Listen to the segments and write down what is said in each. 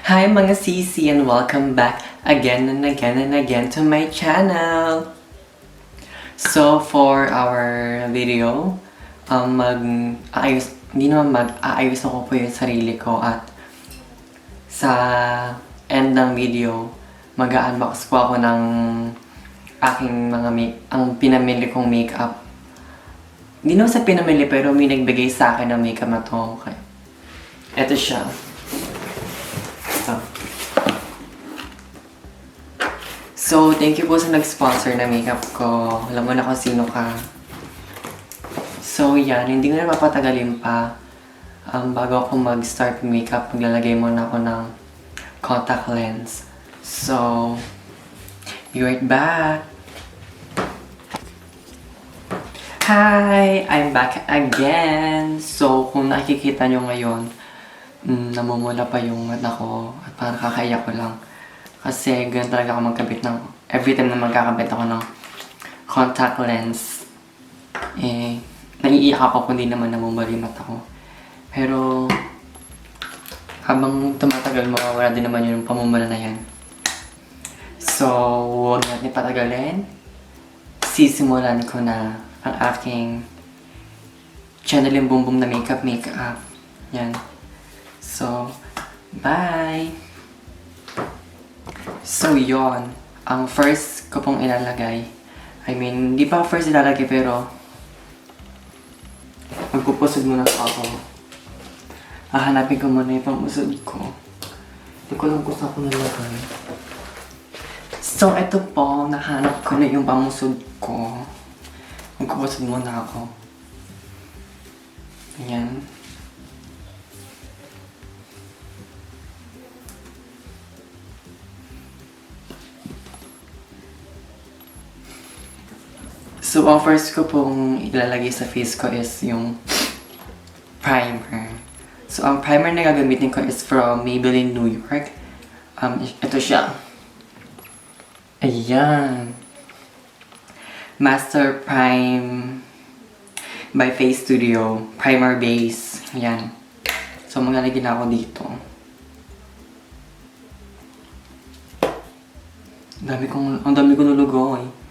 Hi mga sisi and welcome back again and again and again to my channel! So for our video, mag-aayos ako po yung sarili ko at sa end ng video, mag-unbox po ako ng aking ang pinamili kong makeup. Hindi naman sa pinamili pero may nagbigay sa akin ng makeup na to. Okay. Ito siya. So, thank you po sa nag-sponsor na makeup ko. Alam mo na kung sino ka. So, yan. Hindi ko na mapatagalin pa. Bago ako mag-start makeup, maglalagay muna ako ng contact lens. So, be right back. Hi! I'm back again! So, kung nakikita nyo ngayon, namumula pa yung mata ko at parang kakaiyak ko lang. Kasi ganun talaga ako magkabit ng, every time na magkakabit ako ng contact lens, naiiyak ako kung di naman namumula yung mata ko. Pero, habang tumatagal, mawawala din naman yung pamumula na yan. So, huwag natin patagalin. Sisimulan ko na ang aking channel yung bumbum na makeup. Yan. So, bye! So, yon. Ang first ko pong ilalagay. Hindi pa first ilalagay pero magpupusod muna ako. Hahanapin ko muna yung pamusod ko. Hindi ko lang kung saan ko nalagay. So, ito po. Nahanap ko na yung pamusod ko. Magpupusod muna ako. Ayan. So, ang first ko pong ilalagay sa face ko is yung primer. So, ang primer na gagamitin ko is from Maybelline New York. Ito siya. Ayan. Master Prime by Face Studio. Primer base. Ayan. So, maglalagay na ako dito. Ang dami kong nulugo eh.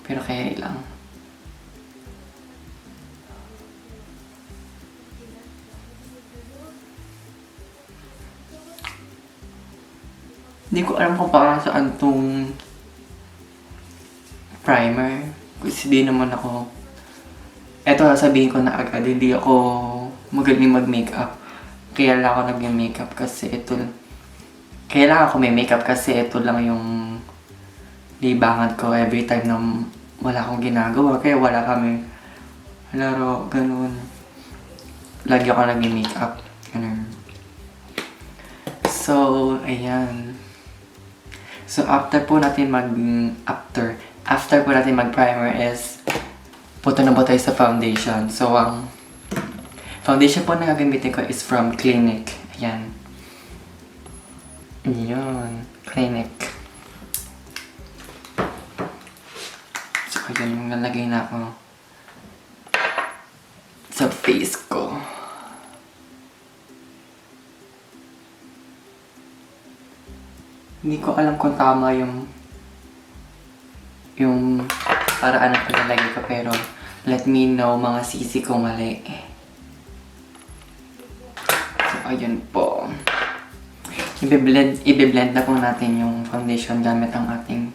Pero kaya lang. Hindi ko alam kung para saan tong primer. Kasi di naman ako... Eto, sabihin ko na agad, hindi ako magaling mag-makeup. Kaya lang ako nag-makeup kasi ito... Kaya lang ako may makeup kasi ito lang yung libangan ko every time na wala akong ginagawa. Kaya wala kami laro, ganun. Lagi ako nag-makeup. Ganun. So, ayan. So, after po natin mag-primer is punta na po tayo sa foundation. So, ang foundation po na gagamitin ko is from Clinique. Ayan. Ayan. Clinique. So, ayan, nalagay na ako sa face ko. Hindi ko alam kung tama yung paraan na paglalagay ko, pero let me know mga sisi kung mali. So, ayun po. Ibe-blend na po natin yung foundation gamit ang ating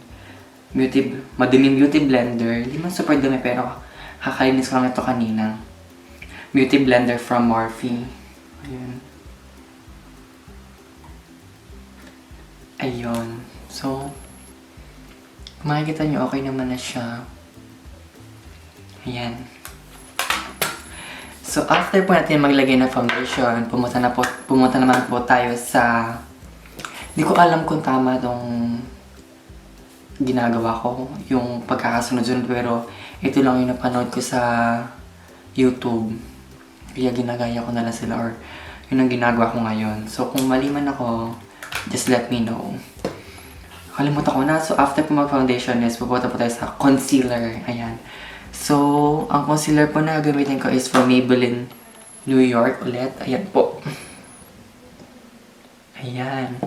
maduming beauty blender. Hindi man super dumi pero kakalinis ko lang ito kanina. Beauty blender from Morphe. Ayun. Ayun. So, kung makikita nyo, okay naman na siya. Ayan. So, after po natin maglagay ng foundation, pumunta naman po tayo sa... Hindi ko alam kung tama tong ginagawa ko, yung pagkakasunod-sunod, pero ito lang yung napanood ko sa YouTube. Kaya ginagaya ko na lang sila, or yun ang ginagawa ko ngayon. So, kung mali man ako, just let me know. Kalimutan ko na. So, after po mag-foundation is pupunta po tayo sa concealer. Ayan. So, ang concealer po na gagamitin ko is from Maybelline New York ulit. Ayan po. Ayan.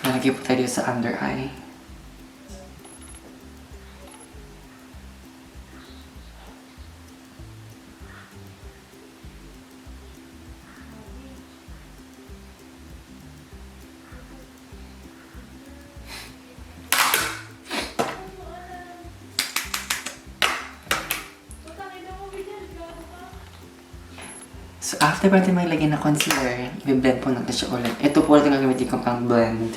Nalagay po tayo sa under eye. So, after pa natin mailagay na concealer, i-blend po natin siya ulit. Ito po ulit ang gagamitin ko pang blend.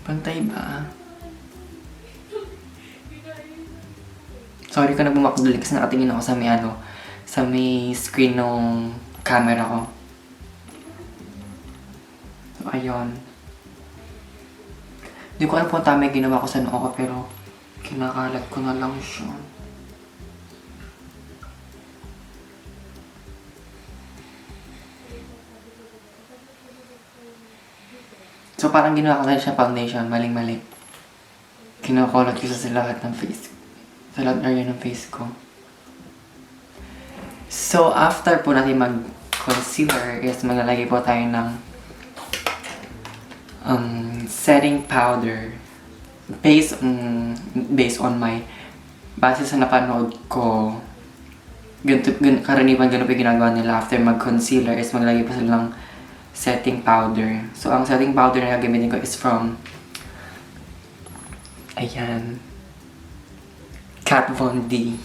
Pantay ba? Sorry ka na bumakduli kasi nakatingin ako sa may sa may screen ng camera ko. So, ayun. Hindi ko alam kung tama yung ginawa ko sa noo ko, pero kinakalat ko na lang siya. So, parang ginawa ko na siya foundation, maling-mali. Kinakulot ko sa lahat ng face. Sa lahat area ng face ko. So, after po natin mag-concealer, is maglalagay po tayo ng setting powder. Based on my, base sa napanood ko, karaniwan ganun po yung ginagawa nila after mag-concealer is maglalagay po sila ng setting powder. So, ang setting powder na gagamitin ko is from, ayan, Kat Von D.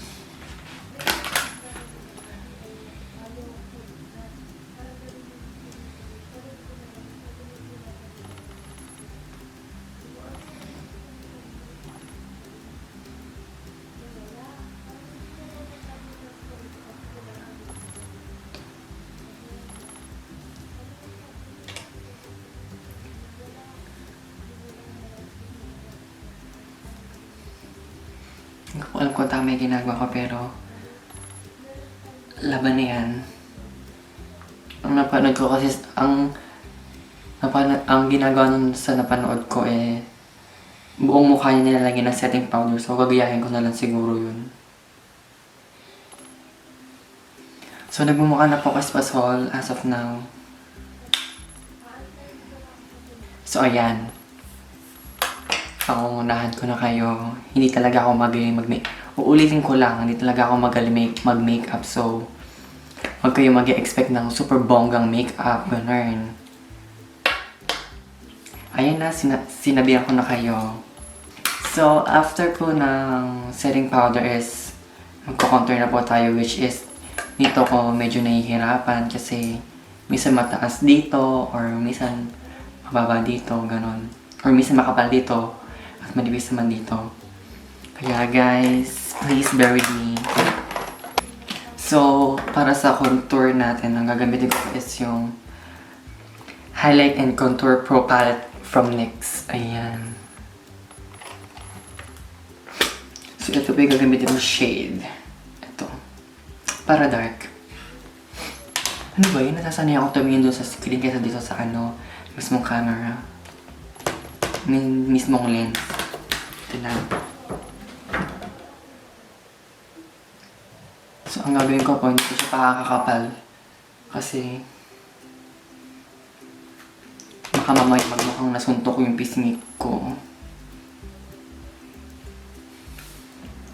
Hindi ko alam kung tama yung ginagawa ko, pero laban na yan. Ang napanood ko kasi, ang ginagawa nun sa napanood ko buong mukha niya nilalagyan ng setting powder. So, gagayahin ko na lang siguro yun. So, nagmumukha na po kaspasol as of now. So, ayan. Pangungunahan ko na kayo. Hindi talaga ako magaling uulitin ko lang, hindi talaga ako magaling mag-makeup. So, huwag kayo mag-expect ng super bonggang makeup. Ganun. Ayan na, sinabihan ko na kayo. So, after po ng setting powder is magko-contour na po tayo, which is dito ko medyo nahihirapan kasi minsan mataas dito or minsan mababa dito, ganun. Or minsan makapal dito at manipis naman dito. Kaya guys, please bear with me. So, para sa contour natin, ang gagamitin ko is yung Highlight and Contour Pro Palette from NYX. Ayan. So, ito po yung gagamitin mo shade. Ito. Para dark. Ano ba yun? Nasasanay ako tumingin doon sa screen kaysa dito sa mismong camera. Mismong lens. Ito lang. So, ang gagawin ko po, hindi ko siya pakakakapal. Kasi, baka mamaya magmukhang nasuntok ko yung pisngi ko.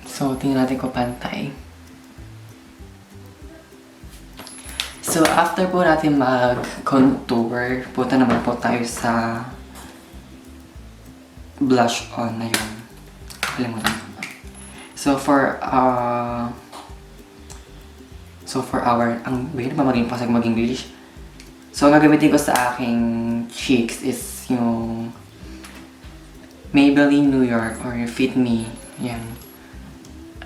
So, tingnan natin ko pantay. So, after po natin mag-contour, punta naman po tayo sa blush on na yun. Kalimutan ko na. So, for our, bayad ba maging pasag maging English? So, ang gagamitin ko sa aking cheeks is yung Maybelline New York or Fit Me. Yan.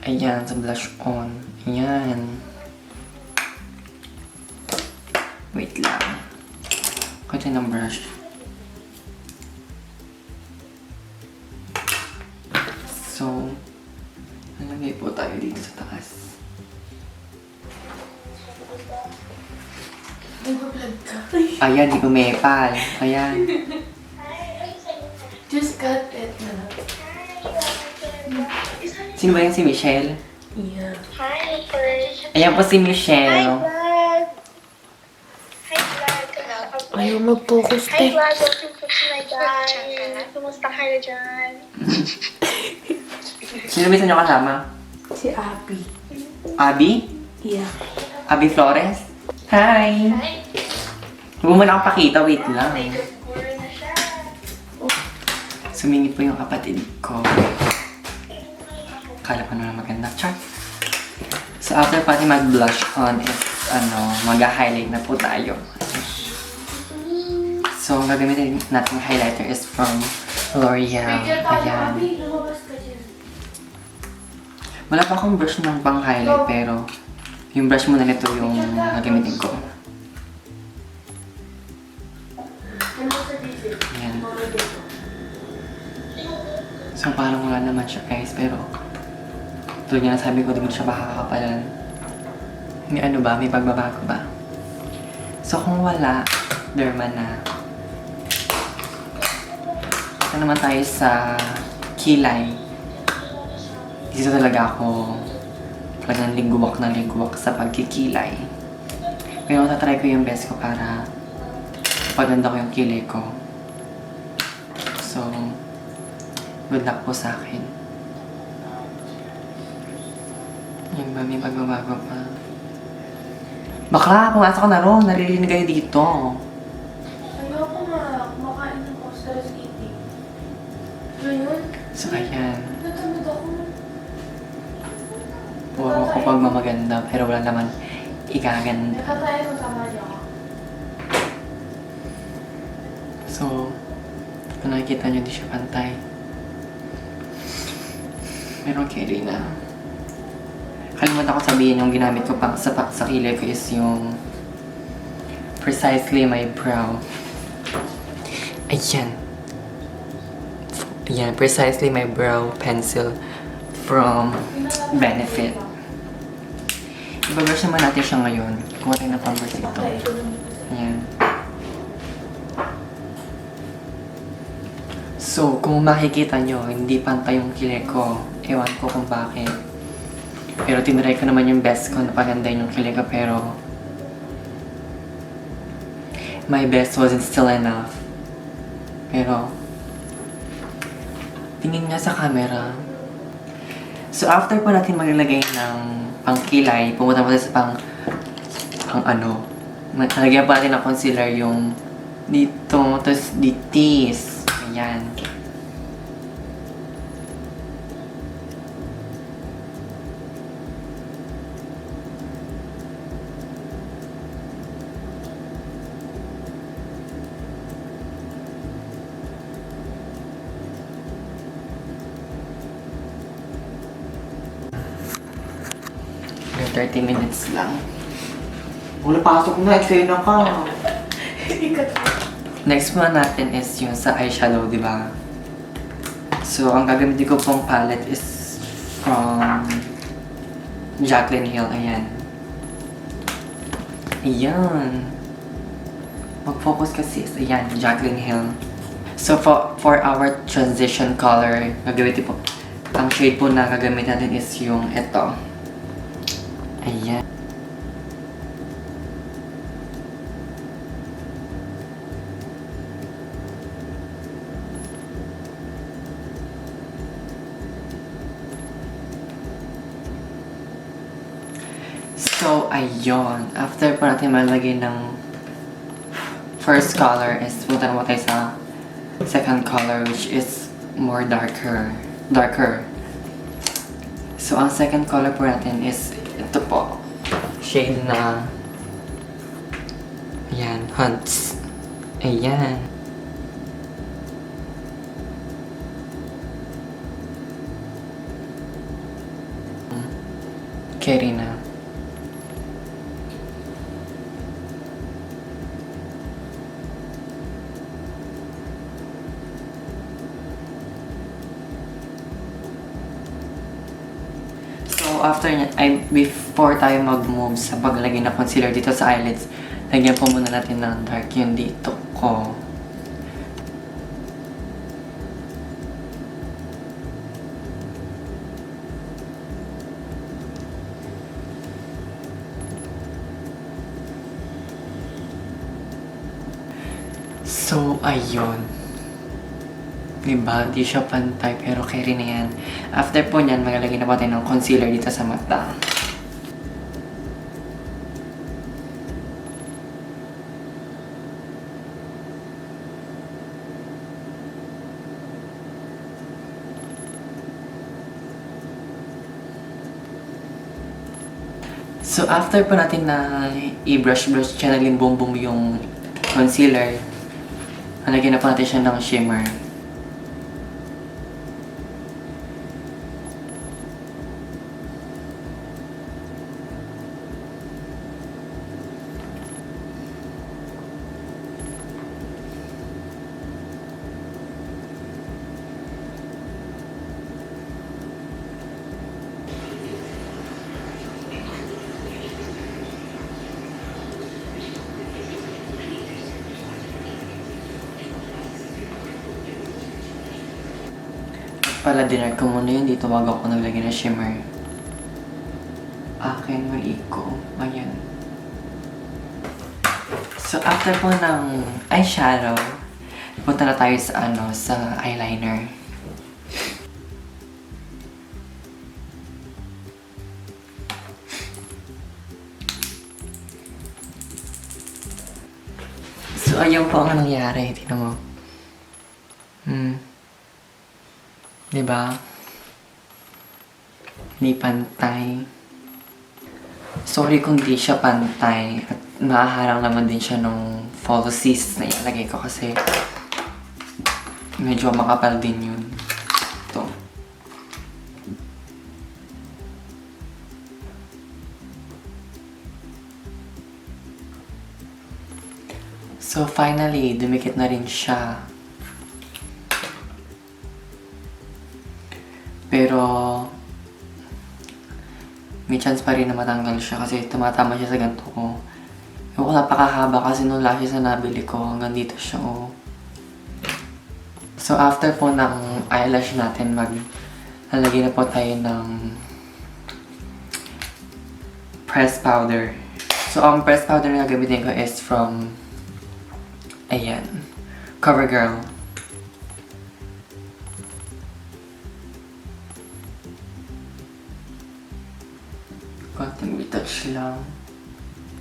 Ayan, sa blush on. Ayan. Wait lang. Kaya ng brush. So, nalagay po tayo dito sa taas. Nag-vlog ka. Ayan, di umepal. Ayan. Just got it na. Sino ba yan si Michelle? Yeah. Hi, first. Ayan po si Hi, Michelle. vlog. Hi, vlog. Ayaw mag-focus, Hi, te. vlog. Welcome to my guys. Kumusta kayo dyan? Sino ba nyo kasama? Si Abby. Abby? Yeah. Abby Flores? Hi! Huwag mo na akong pakita, wait lang. Puro na siya. Sumingit po yung kapatid ko. Kala ko na maganda. Char! So after pati mag-blush on is, mag-highlight na po tayo. So, ang gagamitin natin highlighter is from L'Oreal. Ayan. Wala pa akong brush ng pang-highlight, pero yung brush muna nito yung gagamitin ko. Ayan. So, parang wala naman siya, guys, pero tulad nga sabi ko, di mo siya makakapalan. May ano ba? May pagbabago ba? So, kung wala, derma na. Ito naman tayo sa kilay. Dito talaga ako talagang lingguwak sa pagkikilay. Pero matatry ko yung best ko para paganda ko yung kilay ko. So, good luck po sa akin. Yan ba? May pagbabago pa. Bakla! Pumasok ka na ron! Naririnig kayo dito. Ayoko nga. Kumakain ako sa Sarili. Ngayon? So, ayan. Natamad ako. Puro ko pagmamaganda, pero wala naman ikaganda. Nakatayo ko sa niyo ako. So, kung nakikita nyo, di siya pantay. Pero okay rin na. Kalimutan ko sabihin yung ginamit ko pa sa kilay ko is yung Precisely My Brow. Ayan. Ayan, Precisely My Brow Pencil from Benefit. Ibabrush naman natin siya ngayon. Kuha tayo na pang-brush ito. Ayan. So, kung makikita nyo, hindi pantay yung kilay ko. Ewan ko kung bakit. Pero tinry ko naman yung best ko na pagandahin yung kilay ko, pero my best wasn't still enough. Pero tingin nga sa camera. So after po natin maglagay ng pangkilay, pumunta po tayo sa nalagyan pa natin ng concealer yung dito, tapos ditis. Ayan. Yung 30 minutes lang. Wala, pasok na. Eksena ka. Next one natin is yung sa eyeshadow, di ba? So, ang gagamitin ko pong palette is from Jaclyn Hill. Ayan. Ayan. Mag-focus kasi. Ayan, Jaclyn Hill. So, for our transition color, gagamitin po. Ang shade po na gagamitin natin is yung ito. Ayan. So, ayun. After po natin malagay ng first color is punta naman tayo sa second color, which is more darker. So, ang second color po natin is ito po. Shade na ayan, Hunts. Ayan. Carry na. So, after niya, before tayo mag-move sa paglagay ng concealer dito sa eyelids, Lagyan po muna natin ng dark yung dito ko. So, ayun. Diba? Di siya pantay pero carry na yan. After po nyan, magalagay na po tayo ng concealer dito sa mata. So, after po natin na i-brush-brush siya na limbong-bong yung concealer, nalagyan na po natin siya ng shimmer. Pala dinner ko muna yun, dito wag ako naglagay ng shimmer. Akin, mali ko. Ayan. So, after po ng eyeshadow, punta na tayo sa sa eyeliner. So, ayun po ang nangyari. Tingnan mo. Diba? Hindi pantay. Sorry kung di siya pantay. At mahaharang naman din siya nung falsies na ilalagay ko kasi medyo makapal din yun. Ito. So finally, dumikit na rin siya. Pero may chance pa rin na matanggal siya kasi tumatama siya sa ganito ko. Ewan ko, napakahaba kasi nung lashes na nabili ko. Hanggang dito siya, oh. So, after po ng eyelash natin, lalagay na po tayo ng pressed powder. So, ang pressed powder na gagamitin ko is from, ayan, CoverGirl. Konting retouch lang.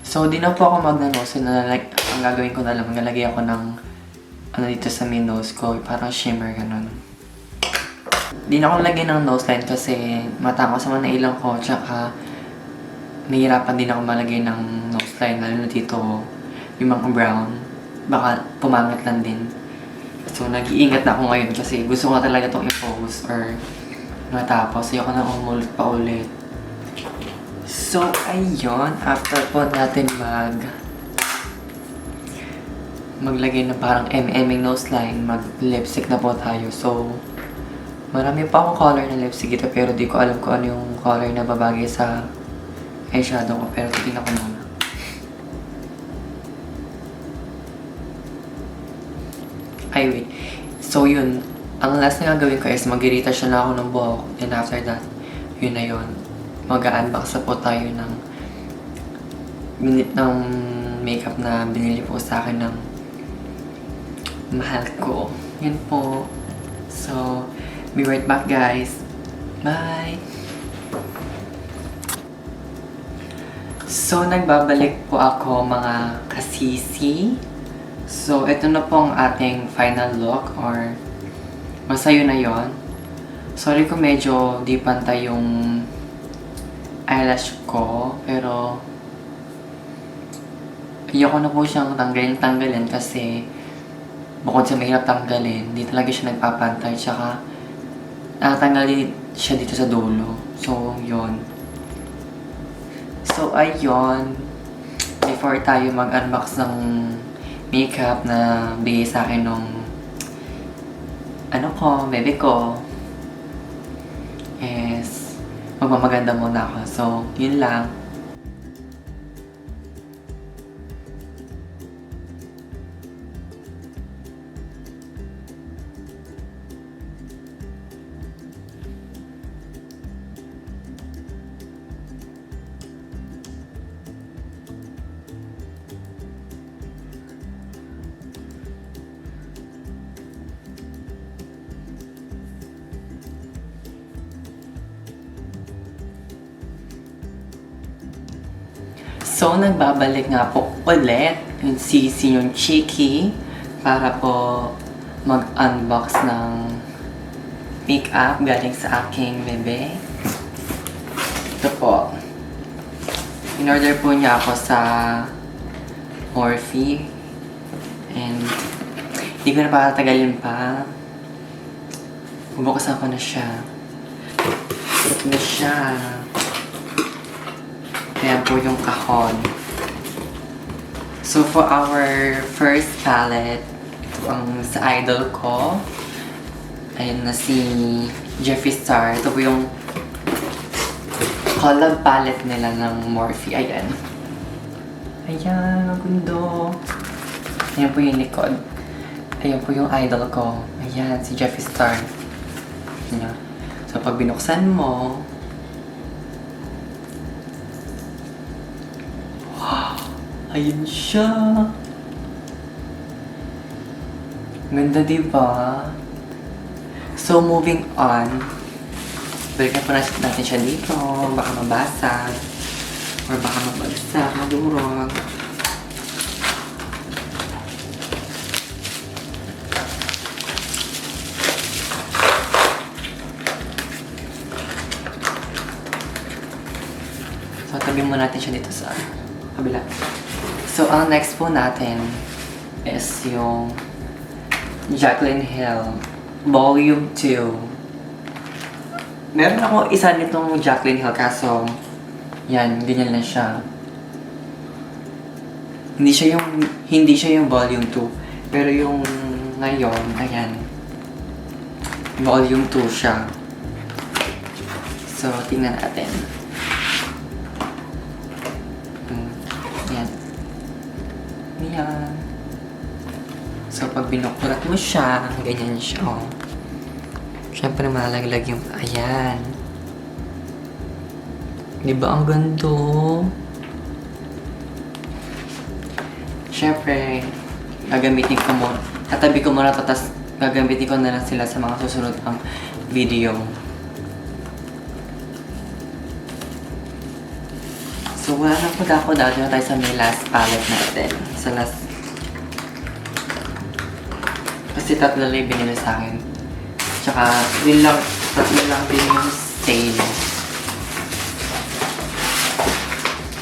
So, di na po ako mag-nose na like, ang gagawin ko na lang, maglalagay ako ng dito sa main nose ko, parang shimmer, ganun. Di na ako lagyan ng nose line kasi matangos naman na ilang ko, tsaka nahihirapan din ako malagay ng nose line, lalo na dito, yung mga brown, baka pumangat lang din. So, nag-iingat na ako ngayon kasi gusto ko talaga itong i-pose or matapos, ayoko na umulot pa ulit. So, ayun, after po natin maglagay na parang MM nose line, mag-lipstick na po tayo. So, marami pa akong color na lipstick dito pero di ko alam kung ano yung color na babagay sa eyeshadow ko. Pero titignan ko muna. Ay, wait. So, yun. Ang last na gagawin ko is mag-retouch na ako ng buhok. And after that, yun na yun. Mag-unbox na po tayo ng makeup na binili po sa akin ng mahal ko. Yun po. So, be right back, guys. Bye! So, nagbabalik po ako, mga kasisi. So, ito na po ang ating final look or basta yun na yun. Sorry kung medyo di pantay yung eyelash ko, pero ayoko na po siyang tanggalin kasi bukod sa mahirap tanggalin, di talaga siya nagpapantay, tsaka nakatanggalin siya dito sa dulo. So, yun. So, ayun. Before tayo mag-unbox ng makeup na bigay sa akin nung bebe ko, is magmamaganda muna ako. So, yun lang. So, nagbabalik nga po ulit yung Cheeky para po mag-unbox ng makeup galing sa aking bebe. Ito po. In-order po niya ako sa Morphe. And hindi ko na pakatagalin pa. Bubuksan ko na siya. Ito na siya. Ayan po yung kahon. So, for our first palette, ito ang sa idol ko. Ayun na si Jeffree Star. Ito po yung collab palette nila ng Morphe. Ayan. Ayan, ang gundo. Ayan po yung likod. Ayan po yung idol ko. Ayan, si Jeffree Star. Ayan. So, pag binuksan mo, ayun siya. Ganda, diba? So, moving on. Balikan po natin siya dito. Baka mabasag. Or baka mabagsak, madurog. So, tabi mo natin siya dito sa kabila. So, ang next po natin is yung Jaclyn Hill Volume 2. Meron ako isa nitong Jaclyn Hill kaso yan, ganyan lang siya. Hindi siya yung Volume 2. Pero yung ngayon, ayan. Volume 2 siya. So, tingnan natin. Ayan. Ayan. So, pag binukulat mo siya, ganyan siya, oh. Siyempre, malaglag yung, ayan. Diba ang gando? Siyempre, gagamitin ko mo, tatabi ko muna ito, tapos gagamitin ko na lang sila sa mga susunod pang video. So, wala na po dako dati na tayo sa may last palette natin. Sa last... Kasi tatlo lang yung binili sa akin. Tsaka, tatlo lang din yung sale.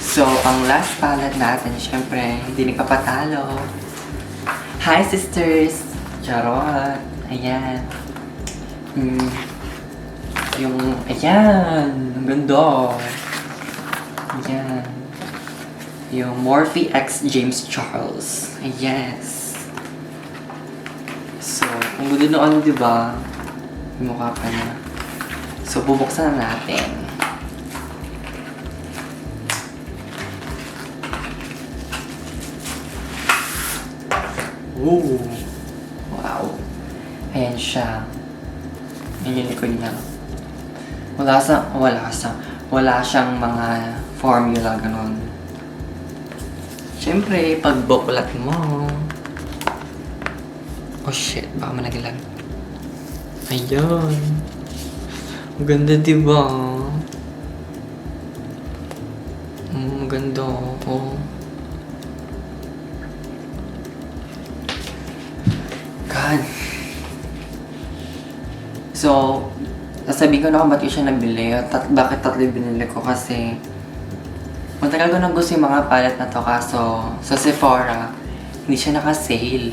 So, ang last palette natin, syempre, hindi nagpapatalo. Hi, sisters! Charot! Ayan. Ayan! Ang ganda! Ayan. Yung Morphe X James Charles. Yes. So, ang gusto noon, diba? Yung mukha pa niya. So, bubuksan na natin. Ooh. Wow. Ayan siya. Ayan yung likod niya. Wala siyang mga formula, ganon. Siyempre, pag bukulat mo. Oh shit, baka malaglag. Ayan. Ang ganda, diba? Ang ganda, oh. God. So, sasabihin ko na kung ba't ko siya nabili. Bakit tatlo binili ko kasi matagal ko nang gusto yung mga palette na to kaso sa Sephora hindi siya naka-sale.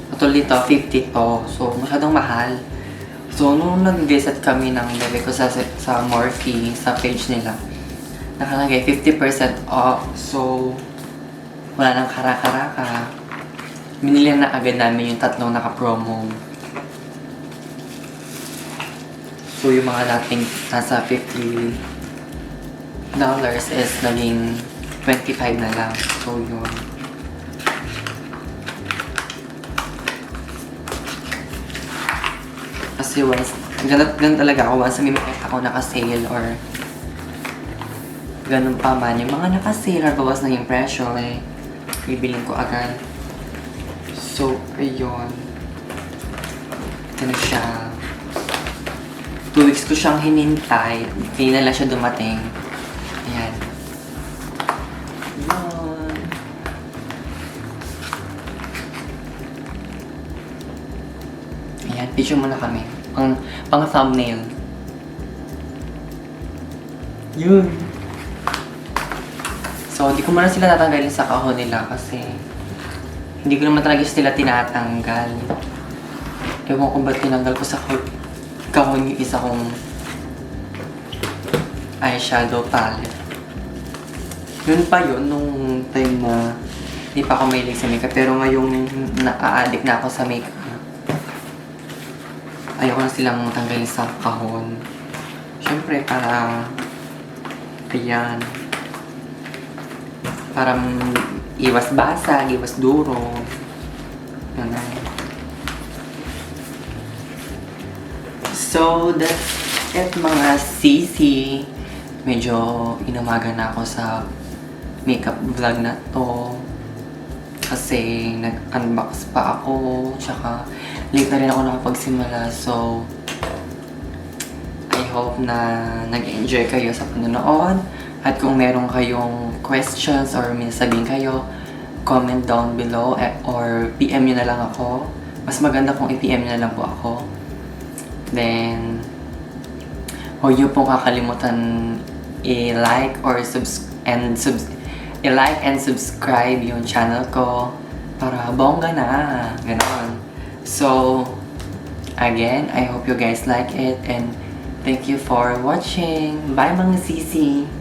Actually to, 50 to. So, masyadong mahal. So, nung nag-visit kami ng bebe ko sa Morphe, sa page nila, nakalagay 50% off. So, wala nang kara-karaka. Binili na agad namin yung tatlong naka-promo. So, yung mga dating nasa $50 is naging 25 na lang. So, yun. Kasi once, ganun talaga ako. Once may makita ako naka-sale or ganun pa man. Yung mga naka-sale or bawas ng impression, eh, bibiling ko agad. So, ayun. Ito na siya. 2 weeks ko siyang hinintay. Hindi na lang siya dumating. Ayan. Ayan, picture muna kami. Pang thumbnail. Yun. So, di ko muna sila tatanggalin sa kahon nila kasi hindi ko naman talaga sila tinatanggal. Ewan ko ba't tinanggal ko sa kahon yung isa kong eyeshadow palette. Yun pa yun, nung time na hindi pa ako mahilig sa makeup. Pero ngayong na-addict na ako sa makeup, ayoko na silang tanggalin sa kahon. Siyempre, ayan, para iwas basag, iwas duro. Yun na. So, that's it mga sisi. Medyo inumaga na ako sa makeup vlog na to. Kasi nag-unbox pa ako. Tsaka late na rin ako nakapagsimula. So, I hope na nag-enjoy kayo sa panonood. At kung meron kayong questions or may sabihin kayo, comment down below or PM nyo na lang ako. Mas maganda kung i-PM nyo na lang po ako. Then, huwag nyo pong kakalimutan i-like and subscribe yung channel ko para bongga na. Ganon. So, again, I hope you guys like it and thank you for watching. Bye mga sisi!